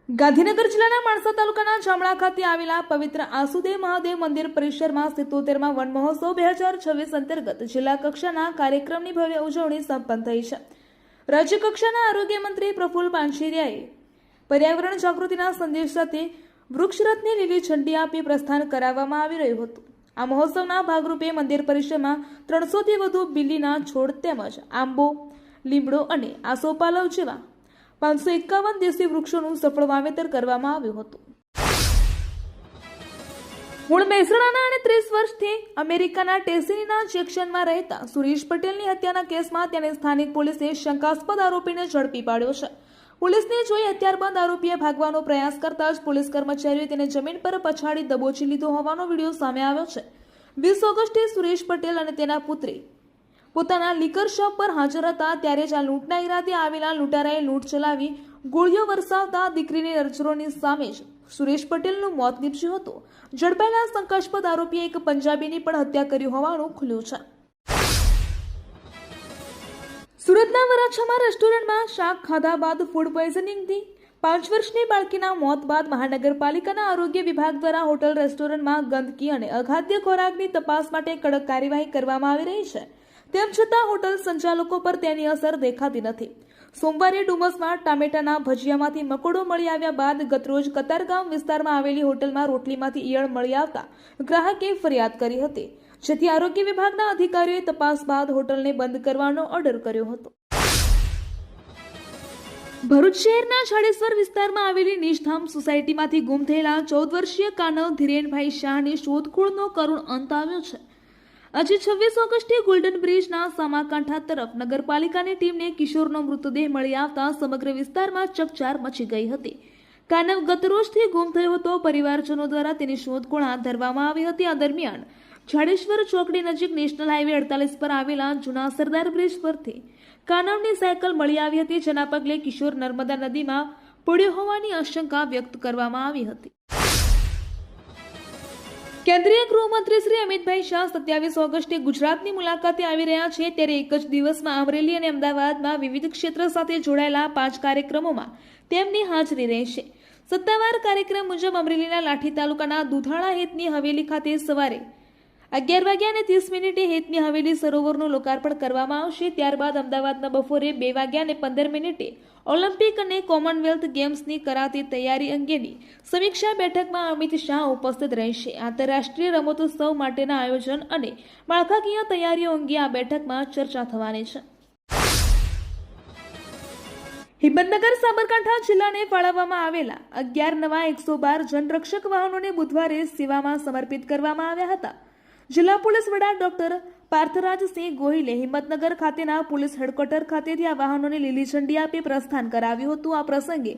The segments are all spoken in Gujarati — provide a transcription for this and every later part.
ગાંધીનગર જિલ્લાના માણસા તાલુકાના જામણા ખાતે આવેલા પવિત્ર આસુદેવ મહાદેવ મંદિર પરિસરમાં 77મા વન મહોત્સવ 2026 અંતર્ગત જિલ્લા કક્ષાના કાર્યક્રમની ભવ્ય ઉજવણી સંપન્ન થઈ છે। રાજ્ય કક્ષાના આરોગ્ય મંત્રી પ્રફુલ્લ પાનસેરિયાએ પર્યાવરણ જાગૃતિના સંદેશ સાથે વૃક્ષરથની લીલી ઝંડી આપી પ્રસ્થાન કરાવવામાં આવી રહ્યું હતું। આ મહોત્સવના ભાગરૂપે મંદિર પરિસરમાં 300થી વધુ બીલીના છોડ તેમજ આંબો, લીમડો અને આસોપાલવ જેવા 551 દેશી વૃક્ષોનું સફળ વાવેતર કરવામાં આવ્યું હતું। મૂળ મહેસાણાના અને 30 વર્ષથી અમેરિકાના ટેસીનીના જેક્શનમાં રહેતા સુરેશ પટેલની હત્યાના કેસમાં તેને સ્થાનિક પોલીસે શંકાસ્પદ આરોપીને ઝડપી પાડ્યો છે। પોલીસને જોઈ હથિયારબંધ આરોપીએ ભાગવાનો પ્રયાસ કરતા જ પોલીસ કર્મચારીઓએ તેને જમીન પર પછાડી દબોચી લીધો હોવાનો વિડીયો સામે આવ્યો છે। 20 ઓગસ્ટે સુરેશ પટેલ અને તેના પુત્રી પોતાના લીકર શોપ પર હાજર હતા ત્યારે જ આ લૂંટના ઈરાદે આવેલા લૂંટારાએ લૂંટ ચલાવી ગોળીઓ વરસાવતા દીકરીની નજરોની સામે જ સુરેશ પટેલનું મોત નીપજ્યું હતું। ઝડપાયેલા શંકાસ્પદ આરોપીએ એક પંજાબીની પણ હત્યા કરી હોવાનું ખુલ્યું છે। સુરતના વરાછામાં રેસ્ટોરન્ટમાં શાક ખાધા બાદ ફૂડ પોઈઝનિંગથી 5 વર્ષની બાળકીના મોત બાદ મહાનગરપાલિકાના આરોગ્ય વિભાગ દ્વારા હોટલ રેસ્ટોરન્ટમાં ગંદકી અને અખાદ્ય ખોરાકની તપાસ માટે કડક કાર્યવાહી કરવામાં આવી રહી છે। તેમ છતાં હોટલ સંચાલકો પર તેની અસર દેખાતી નથી। સોમવારે ડુમસમાં ટામેટાના ભજીયામાંથી મકોડો મળી આવ્યા બાદ ગતરોજ કતારગામ વિસ્તારમાં આવેલી હોટલમાં રોટલીમાંથી ઈયળ મળી આવતા ગ્રાહકે ફરિયાદ કરી હતી, જેથી આરોગ્ય વિભાગના અધિકારીઓએ તપાસ બાદ હોટલને બંધ કરવાનો ઓર્ડર કર્યો હતો। ભરૂચ શહેરના છાડેશ્વર વિસ્તારમાં આવેલી નિષ્ધામ સોસાયટીમાંથી ગુમ થયેલા 14 વર્ષીય કાનવ ધીરેનભાઈ શાહની શોધખોળનો કરુણ અંત આવ્યો છે। આજે 26 ઓગસ્ટે ગોલ્ડન બ્રિજના સામાકાંઠા તરફ નગરપાલિકાની ટીમને કિશોરનો મૃતદેહ મળી આવતા સમગ્ર વિસ્તારમાં ચકચાર મચી ગઈ હતી। કાનવ ગતરોજથી ગુમ થયો હતો। પરિવારજનો દ્વારા તેની શોધખોળ હાથ ધરવામાં આવી હતી। આ દરમિયાન છાડેશ્વર ચોકડી નજીક નેશનલ હાઈવે 48 પર આવેલા જૂના સરદાર બ્રિજ પરથી કાનવની સાયકલ મળી આવી હતી, જેના પગલે કિશોર નર્મદા નદીમાં પડ્યો હોવાની આશંકા વ્યક્ત કરવામાં આવી હતી। કેન્દ્રીય ગૃહમંત્રી શ્રી અમિતભાઈ શાહ 27 ઓગસ્ટે ગુજરાતની મુલાકાતે આવી રહ્યા છે, ત્યારે એક જ દિવસમાં અમરેલી અને અમદાવાદમાં વિવિધ ક્ષેત્ર સાથે જોડાયેલા 5 કાર્યક્રમોમાં તેમની હાજરી રહેશે। સત્તાવાર કાર્યક્રમ મુજબ અમરેલીના લાઠી તાલુકાના દુધાળા હેતની હવેલી ખાતે સવારે 11:30 હેતની હવેલી સરોવરનું લોકાર્પણ કરવામાં આવશે। ત્યારબાદ અમદાવાદના બપોરે 2:15 ઓલિમ્પિક અને કોમનવેલ્થ ગેમ્સની કરાતી તૈયારી અંગેની સમીક્ષા બેઠકમાં અમિત શાહ ઉપસ્થિત રહેશે। આંતરરાષ્ટ્રીય રમતોત્સવ માટેના આયોજન અને માળખાકીય તૈયારીઓ અંગે આ બેઠકમાં ચર્ચા થવાની છે। હિંમતનગર સાબરકાંઠા જિલ્લાને ફાળવવામાં આવેલા 11 નવા 112 જનરક્ષક વાહનોને બુધવારે સેવામાં સમર્પિત કરવામાં આવ્યા હતા। જિલ્લા પોલીસ વડા ડોક્ટર પાર્થરાજસિંહ ગોહિલે હિંમતનગર ખાતેના પોલીસ હેડક્વાર્ટર ખાતેથી આ વાહનોને લીલી ઝંડી આપી પ્રસ્થાન કરાવ્યું હતું। આ પ્રસંગે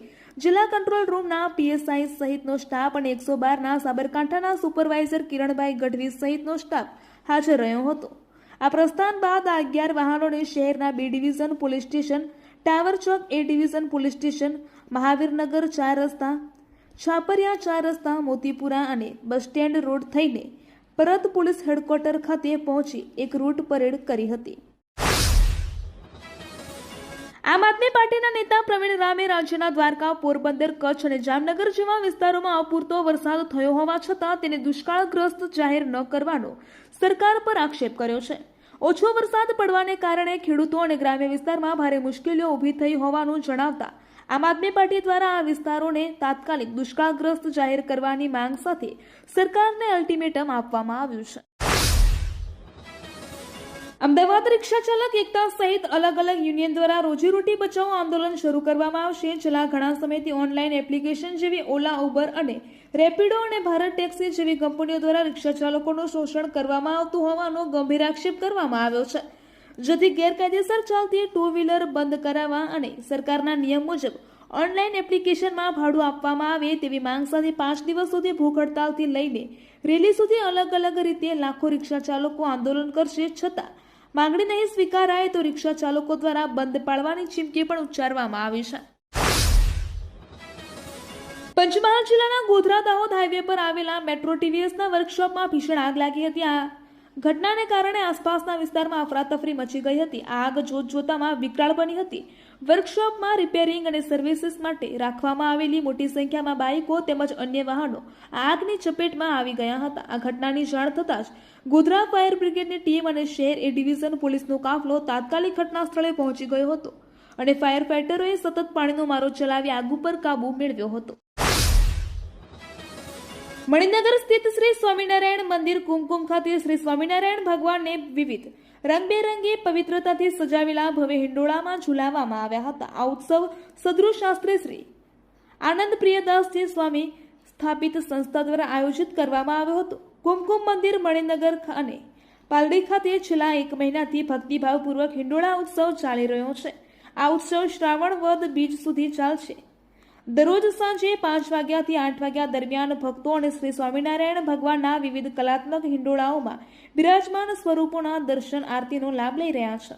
જિલ્લા કંટ્રોલ રૂમના પીએસઆઈ સહિતનો સ્ટાફ અને 112ના સાબરકાંઠાના સુપરવાઇઝર કિરણભાઈ ગઢવી સહિતનો સ્ટાફ હાજર રહ્યો હતો। આ પ્રસ્થાન બાદ આ 11 વાહનોને શહેરના B division police station, tower Chowk A division police station, Mahavirnagar 4 રસ્તા, છાપરિયા 4 રસ્તા, મોતીપુરા અને બસ સ્ટેન્ડ રોડ થઈને પરત પોલીસ હેડક્વાર્ટર ખાતે પહોંચી એક રૂટ પરેડ કરી હતી। આમ આદમી પાર્ટીના નેતા પ્રવીણ રામે રાજ્યના દ્વારકા, પોરબંદર, કચ્છ અને જામનગર જેવા વિસ્તારોમાં અપૂરતો વરસાદ થયો હોવા છતાં તેને દુષ્કાળગ્રસ્ત જાહેર ન કરવાનો સરકાર પર આક્ષેપ કર્યો છે। ઓછો વરસાદ પડવાને કારણે ખેડૂતો અને ગ્રામ્ય વિસ્તારમાં ભારે મુશ્કેલીઓ ઊભી થઈ હોવાનું જણાવતા આમ આદમી પાર્ટી દ્વારા આ વિસ્તારોને તાત્કાલિક દુષ્કાળગ્રસ્ત જાહેર કરવાની માંગ સાથે સરકારને અલ્ટિમેટમ આપવામાં આવ્યું છે। અમદાવાદ રિક્ષા ચાલક એકતા સહિત અલગ અલગ યુનિયન દ્વારા રોજીરોટી બચાવો આંદોલન શરૂ કરવામાં આવશે। છેલ્લા ઘણા સમયથી ઓનલાઈન એપ્લિકેશન જેવી ઓલા, ઉબર અને રેપિડો અને ભારત ટેક્સી જેવી કંપનીઓ દ્વારા રિક્ષા ચાલકોનું શોષણ કરવામાં આવતું હોવાનો ગંભીર આક્ષેપ કરવામાં આવ્યો છે, જેથી ગેરકાયદેસર ચાલતી 2 વ્હીલર બંધ કરાવવા અને સરકારના નિયમ મુજબ ઓનલાઈન એપ્લિકેશનમાં ભાડું આપવામાં આવે તેવી માંગ સાથે 5 દિવસ સુધી ભૂખ હડતાલથી લઈને રેલી સુધી અલગ અલગ રીતે લાખો રિક્ષા ચાલકો આંદોલન કરશે। છતાં માંગણી નહીં સ્વીકારાય તો રિક્ષા ચાલકો દ્વારા બંધ પાડવાની ચીમકી પણ ઉચ્ચારવામાં આવી છે। પંચમહાલ જિલ્લાના ગોધરા દાહોદ હાઈવે પર આવેલા મેટ્રો TVSના વર્કશોપમાં ભીષણ આગ લાગી હતી। આ ઘટનાને કારણે આસપાસના વિસ્તારમાં અફરાતફરી મચી ગઈ હતી। આ આગ જોતજોતામાં વિકરાળ બની હતી। વર્કશોપમાં રિપેરિંગ અને સર્વિસીસ માટે રાખવામાં આવેલી મોટી સંખ્યામાં બાઇકો તેમજ અન્ય વાહનો આગની ચપેટમાં આવી ગયા હતા. આ ઘટનાની જાણ થતાં જ ગોધરા ફાયર બ્રિગેડની ટીમ અને શહેર એ ડિવિઝન પોલીસનો કાફલો તાત્કાલિક ઘટના સ્થળે પહોંચી ગયો હતો અને ફાયર ફાઇટરોએ સતત પાણીનો મારો ચલાવી આગ ઉપર કાબુ મેળવ્યો હતો. મણિનગર સ્થિત શ્રી સ્વામિનારાયણ મંદિર કુમકુમ ખાતે શ્રી સ્વામિનારાયણ ભગવાનને વિવિધ રંગબેરંગી પવિત્રતાથી સજાવેલા ભવ્ય હિંડોળામાં ઝુલાવવામાં આવ્યા હતા. આ ઉત્સવ સદગુરુ શાસ્ત્રી શ્રી આનંદ પ્રિયદાસજી સ્વામી સ્થાપિત સંસ્થા દ્વારા આયોજિત કરવામાં આવ્યો હતો. કુમકુમ મંદિર મણિનગર અને પાલડી ખાતે છેલ્લા 1 મહિનાથી ભક્તિભાવપૂર્વક હિંડોળા ઉત્સવ ચાલી રહ્યો છે. આ ઉત્સવ શ્રાવણ વદ બીજ સુધી ચાલશે. દરરોજ સાંજે 5 વાગ્યાથી 8 વાગ્યા દરમિયાન ભક્તો અને શ્રી સ્વામિનારાયણ ભગવાનના વિવિધ કલાત્મક હિંડોળાઓમાં બિરાજમાન સ્વરૂપોના દર્શન આરતીનો લાભ લઈ રહ્યા છે.